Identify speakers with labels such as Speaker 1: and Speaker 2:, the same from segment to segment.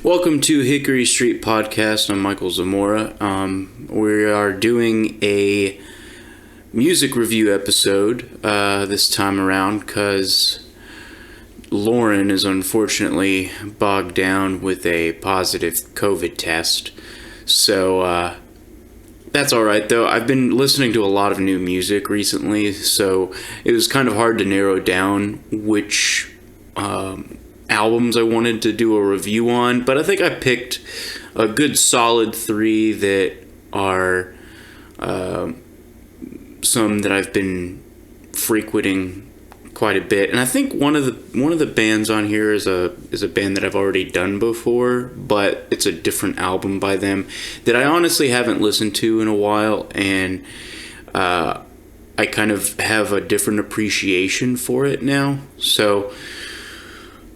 Speaker 1: Welcome to Hickory Street Podcast. I'm Michael Zamora. We are doing a music review episode this time around because Lauren is unfortunately bogged down with a positive COVID test. So that's all right, though. I've been listening to a lot of new music recently, so it was kind of hard to narrow down which albums I wanted to do a review on, but I think I picked a good solid three that are some that I've been frequenting quite a bit. And I think one of the bands on here is a band that I've already done before, but it's a different album by them that I honestly haven't listened to in a while, and I kind of have a different appreciation for it now. So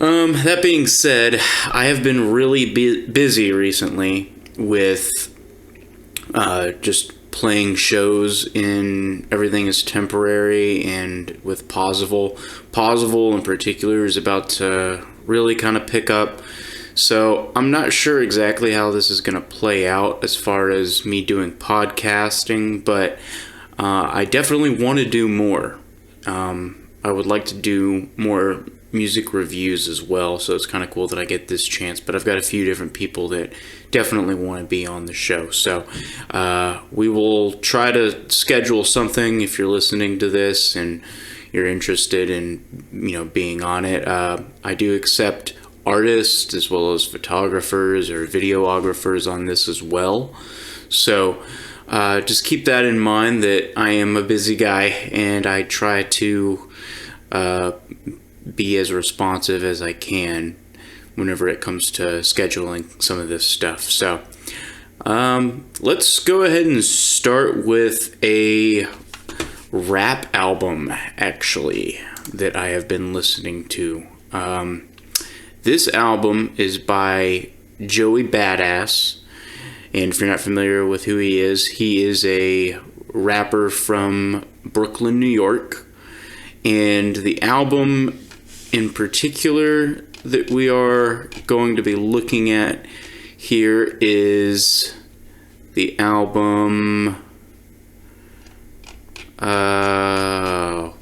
Speaker 1: that being said, I have been really busy recently with just playing shows in Everything is Temporary and with Possible. Possible in particular is about to really kind of pick up. So I'm not sure exactly how this is going to play out as far as me doing podcasting, but I definitely want to do more. I would like to do more music reviews as well, so it's kind of cool that I get this chance, but I've got a few different people that definitely want to be on the show, so we will try to schedule something if you're listening to this and you're interested in being on it. I do accept artists as well as photographers or videographers on this as well, so just keep that in mind that I am a busy guy and I try to be as responsive as I can whenever it comes to scheduling some of this stuff. So let's go ahead and start with a rap album, actually, that I have been listening to. This album is by Joey Badass, and if you're not familiar with who he is a rapper from Brooklyn, New York, and the album in particular that we are going to be looking at here is the album,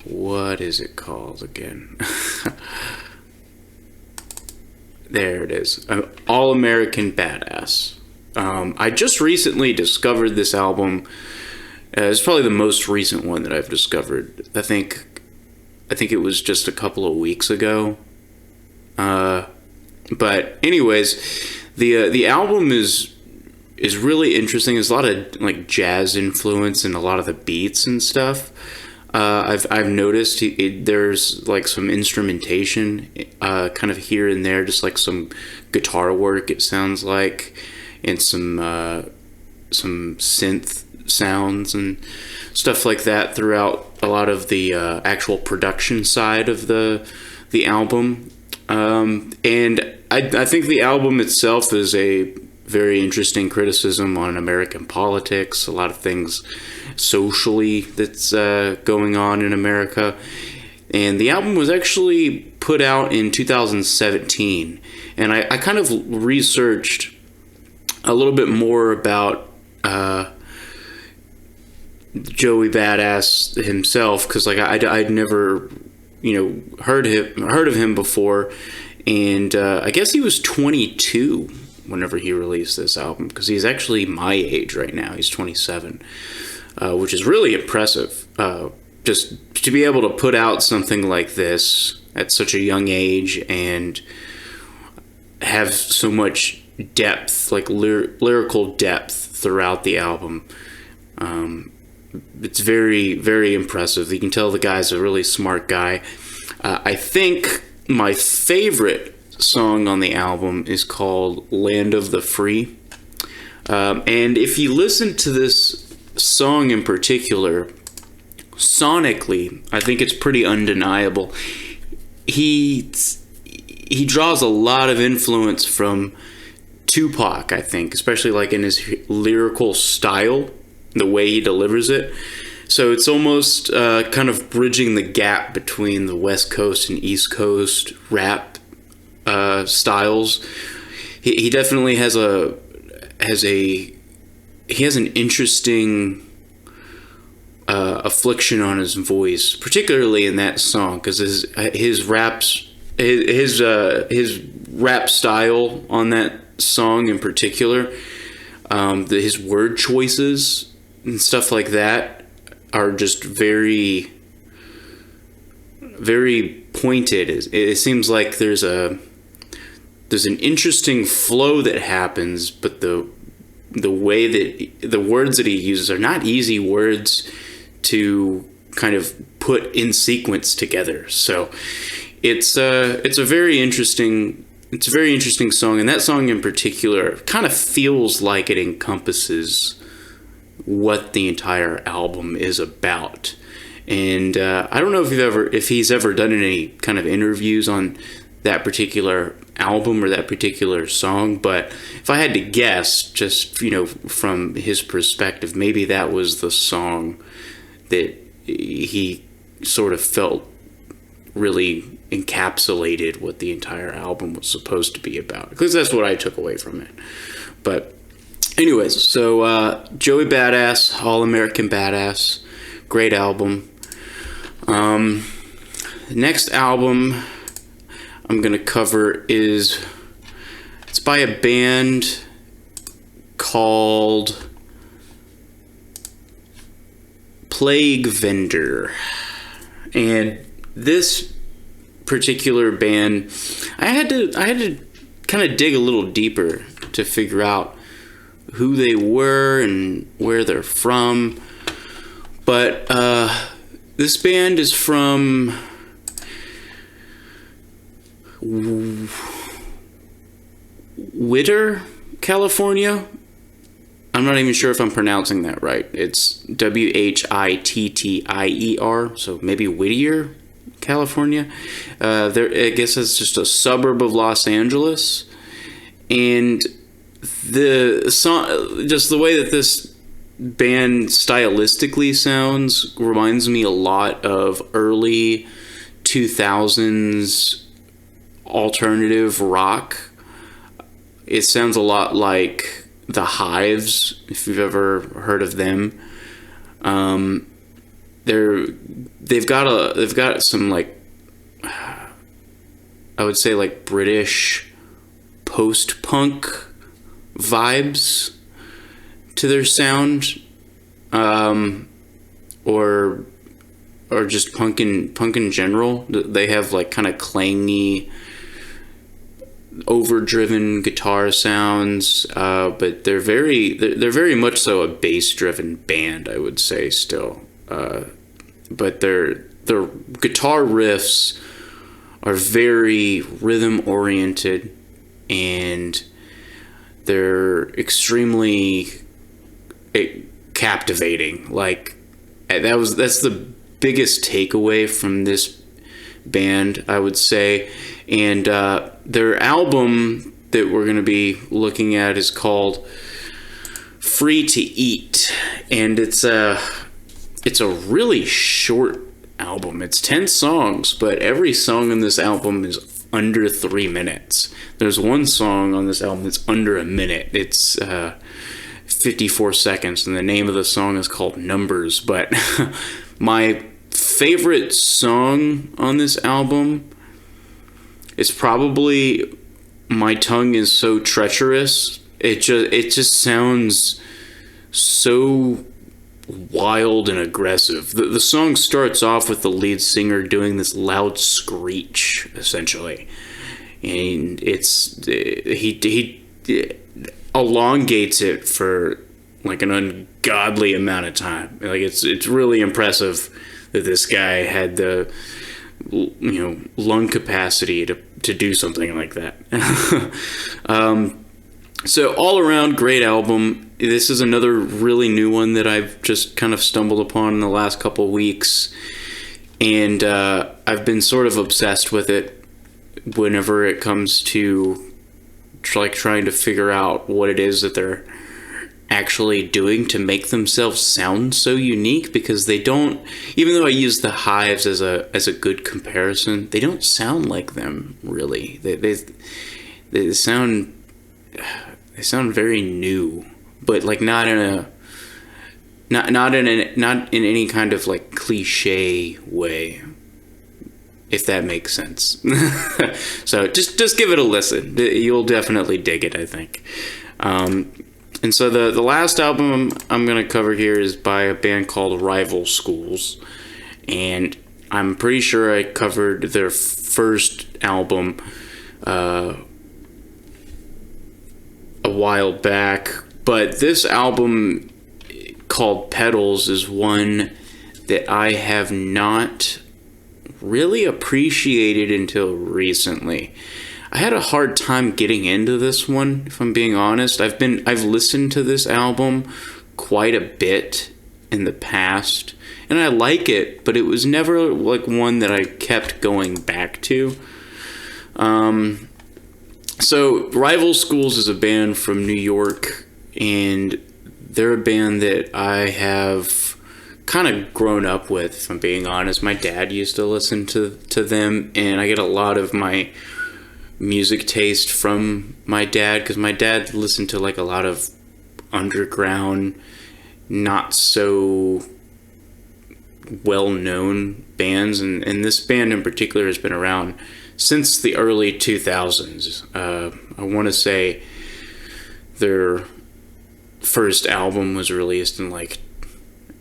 Speaker 1: what is it called again? There it is, All American Badass. I just recently discovered this album. It's probably the most recent one that I've discovered. I think it was just a couple of weeks ago. But anyways, the album is really interesting. There's a lot of like jazz influence in a lot of the beats and stuff. I've noticed there's like some instrumentation kind of here and there, just like some guitar work, it sounds like, and some synth sounds and stuff like that throughout a lot of the actual production side of the album, and I think the album itself is a very interesting criticism on American politics, a lot of things socially that's going on in America. And the album was actually put out in 2017, and I kind of researched a little bit more about Joey Badass himself, because like I'd never heard of him before, and I guess he was 22 whenever he released this album, because he's actually my age right now. He's 27, which is really impressive, just to be able to put out something like this at such a young age and have so much depth, like lyrical depth throughout the album. It's very, very impressive. You can tell the guy's a really smart guy. I think my favorite song on the album is called Land of the Free. And if you listen to this song in particular, sonically, I think it's pretty undeniable. He draws a lot of influence from Tupac, I think, especially like in his lyrical style, the way he delivers it. So it's almost kind of bridging the gap between the West Coast and East Coast rap styles. he definitely he has an interesting affliction on his voice, particularly in that song, because his rap style on that song in particular, his word choices and stuff like that are just very, very pointed. It seems like there's an interesting flow that happens, but the way that the words that he uses are not easy words to kind of put in sequence together. So it's a very interesting song, and that song in particular kind of feels like it encompasses what the entire album is about. And I don't know if he's ever done any kind of interviews on that particular album or that particular song, but if I had to guess, just from his perspective, maybe that was the song that he sort of felt really encapsulated what the entire album was supposed to be about, because that's what I took away from it. But anyways, so Joey Badass, All American Badass, great album. Next album I'm gonna cover it's by a band called Plague Vendor, and this particular band, I had to kind of dig a little deeper to figure out who they were and where they're from. But this band is from Whittier, California. I'm not even sure if I'm pronouncing that right. It's Whittier, so maybe Whittier, California. I guess it's just a suburb of Los Angeles. And the song, just the way that this band stylistically sounds, reminds me a lot of early 2000s alternative rock. It sounds a lot like The Hives, if you've ever heard of them. They've got some, like, I would say, like, British post-punk vibes to their sound, or just punk in general. They have, like, kind of clangy, overdriven guitar sounds, but they're very much so a bass-driven band, I would say, still. But their guitar riffs are very rhythm-oriented, and they're extremely captivating. Like, that's the biggest takeaway from this band, I would say. And their album that we're going to be looking at is called Free to Eat, and it's a really short album. It's 10 songs, but every song on this album is under 3 minutes. There's one song on this album that's under a minute. It's 54 seconds, and the name of the song is called Numbers. But my favorite song on this album is probably My Tongue Is So Treacherous. It just sounds so wild and aggressive. The song starts off with the lead singer doing this loud screech, essentially, and he elongates it for like an ungodly amount of time. Like, it's really impressive that this guy had the lung capacity to do something like that. So all around, great album. This is another really new one that I've just kind of stumbled upon in the last couple of weeks, and I've been sort of obsessed with it whenever it comes to trying to figure out what it is that they're actually doing to make themselves sound so unique, because they don't, even though I use the Hives as a good comparison, they don't sound like them, really. They sound they sound very new, but like not in any kind of like cliche way, if that makes sense. So just give it a listen. You'll definitely dig it, I think. And so the last album I'm going to cover here is by a band called Rival Schools. And I'm pretty sure I covered their first album a while back. But this album called Petals is one that I have not really appreciated until recently. I had a hard time getting into this one, if I'm being honest. I've listened to this album quite a bit in the past, and I like it, but it was never like one that I kept going back to. So Rival Schools is a band from New York, and they're a band that I have kind of grown up with, if I'm being honest. My dad used to listen to them, and I get a lot of my music taste from my dad, because my dad listened to like a lot of underground, not so well-known bands, and this band in particular has been around since the early 2000s. I want to say their first album was released in like,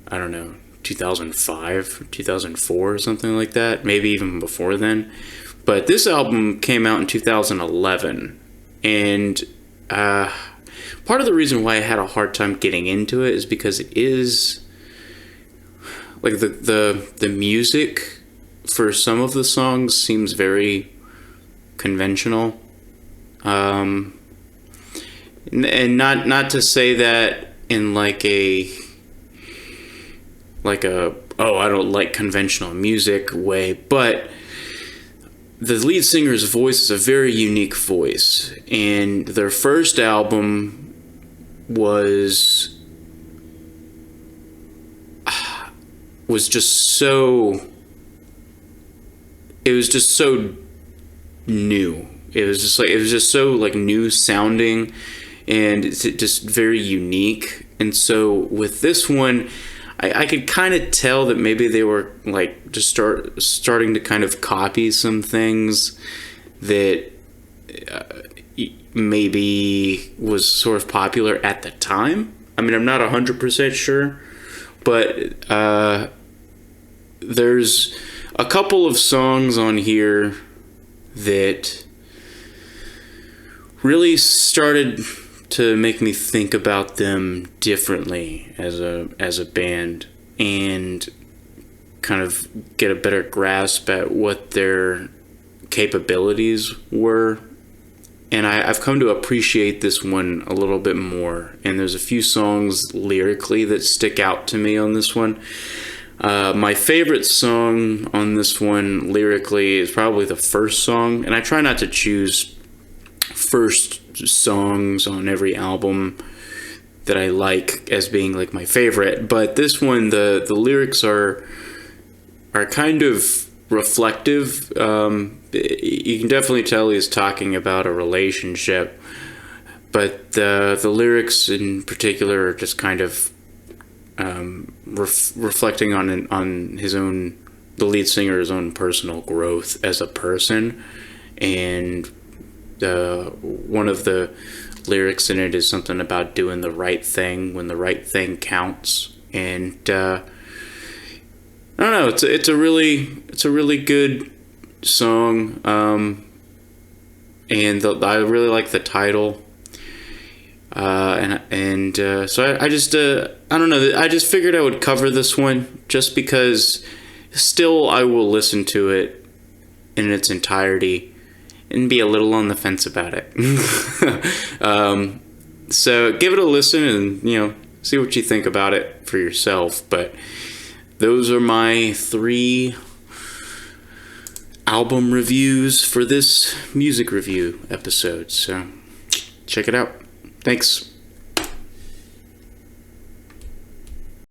Speaker 1: I don't know, 2005, 2004 or something like that, maybe even before then. But this album came out in 2011, and part of the reason why I had a hard time getting into it is because it is like the music for some of the songs seems very conventional, and not to say that in like a oh, I don't like conventional music way, but the lead singer's voice is a very unique voice, and their first album was just so, it was just so new. It was just so like new sounding, and it's just very unique. And so with this one, I could kind of tell that maybe they were like just starting to kind of copy some things that maybe was sort of popular at the time. I mean, I'm not 100% sure, but there's a couple of songs on here that really started to make me think about them differently as a band, and kind of get a better grasp at what their capabilities were. And I've come to appreciate this one a little bit more. And there's a few songs lyrically that stick out to me on this one. My favorite song on this one lyrically is probably the first song, and I try not to choose first songs on every album that I like as being like my favorite, but this one, the lyrics are kind of reflective. You can definitely tell he's talking about a relationship, but the lyrics in particular are just kind of reflecting on his own, the lead singer's own personal growth as a person. And one of the lyrics in it is something about doing the right thing when the right thing counts. And I don't know, it's a really good song, and I really like the title, so I just I don't know, I just figured I would cover this one just because still I will listen to it in its entirety and be a little on the fence about it. So give it a listen and, see what you think about it for yourself. But those are my 3 album reviews for this music review episode. So check it out. Thanks.